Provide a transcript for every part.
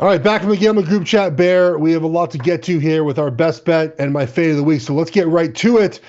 All right, back from the Gambling Group Chat, Bear. We have a lot to get to here with our best bet and my fade of the week. So let's get right to it.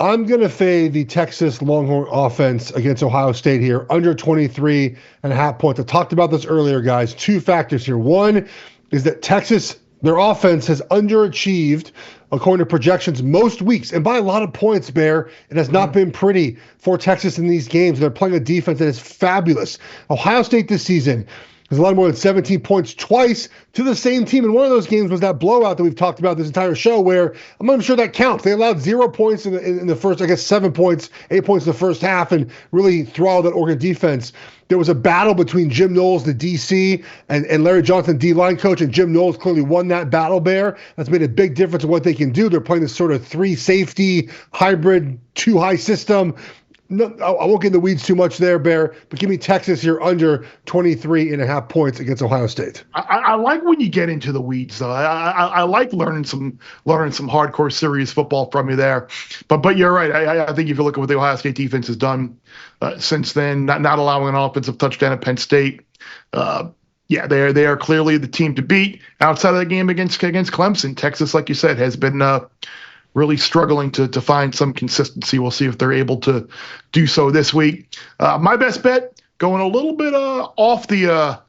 I'm going to fade the Texas Longhorn offense against Ohio State here, under 23.5 points. I talked about this earlier, guys. Two factors here. One is that Texas, their offense has underachieved according to projections most weeks, and by a lot of points, Bear. It has not been pretty for Texas in these games. They're playing a defense that is fabulous. Ohio State this season has allowed more than 17 points twice to the same team. And one of those games was that blowout that we've talked about this entire show, where I'm not even sure that counts. They allowed 0 points in the first, 7 points, 8 points in the first half, and really throttled that Oregon defense. There was a battle between Jim Knowles, the DC, and Larry Johnson, D-line coach, and Jim Knowles clearly won that battle, Bear. That's made a big difference in what they can do. They're playing this sort of 3-safety hybrid, 2-high system. No, I won't get in the weeds too much there, Bear, but give me Texas here under 23.5 points against Ohio State. I like when you get into the weeds, though. I like learning some hardcore serious football from you there. But you're right. I think if you look at what the Ohio State defense has done since then, not allowing an offensive touchdown at Penn State. They are clearly the team to beat. Outside of the game against Clemson, Texas, like you said, has been really struggling to find some consistency. We'll see if they're able to do so this week. My best bet, going a little bit off the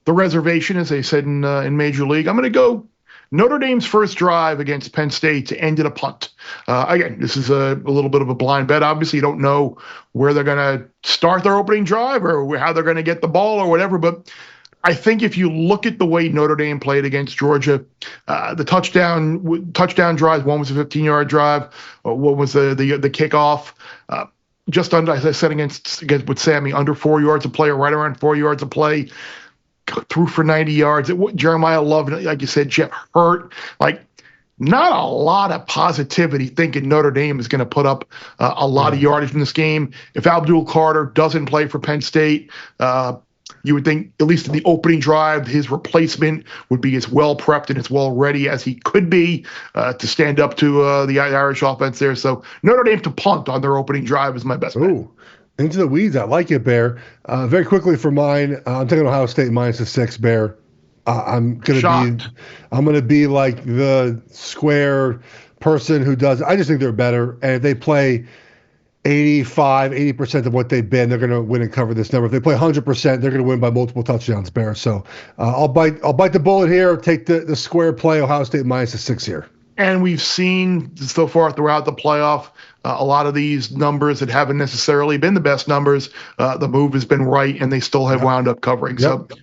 reservation, as they said in Major League. I'm going to go Notre Dame's first drive against Penn State to end in a punt. Again, this is a little bit of a blind bet. Obviously, you don't know where they're going to start their opening drive or how they're going to get the ball or whatever, but I think if you look at the way Notre Dame played against Georgia, the touchdown drives, one was a 15-yard drive, one was the kickoff. Just under, as I said against with Sammy, under 4 yards of play or right around 4 yards of play, threw for 90 yards. Jeremiah Love, like you said, Geoff hurt. Not a lot of positivity thinking Notre Dame is going to put up a lot of yardage in this game. If Abdul Carter doesn't play for Penn State, you would think, at least in the opening drive, his replacement would be as well prepped and as well ready as he could be to stand up to the Irish offense there. So Notre Dame to punt on their opening drive is my best bet. Ooh, into the weeds. I like it, Bear. Very quickly for mine, I'm taking Ohio State -6, Bear. I'm gonna be like the square person who does. I just think they're better, and if they play 80% of what they've been, they're going to win and cover this number. If they play 100%, they're going to win by multiple touchdowns, Bear. So I'll bite the bullet here. Take the square play, Ohio State -6 here. And we've seen so far throughout the playoff, a lot of these numbers that haven't necessarily been the best numbers. The move has been right, and they still have wound up covering. Yep. So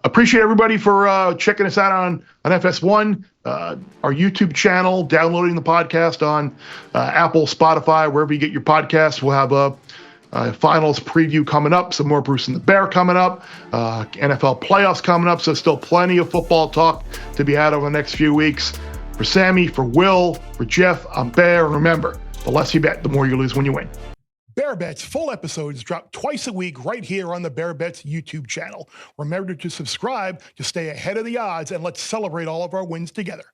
appreciate everybody for checking us out on FS1, our YouTube channel, downloading the podcast on Apple, Spotify, wherever you get your podcasts. We'll have a finals preview coming up, some more Bruce and the Bear coming up, NFL playoffs coming up, so still plenty of football talk to be had over the next few weeks. For Sammy, for Will, for Geoff, I'm Bear, and remember, the less you bet, the more you lose when you win. Bear Bets full episodes drop twice a week right here on the Bear Bets YouTube channel. Remember to subscribe to stay ahead of the odds, and let's celebrate all of our wins together.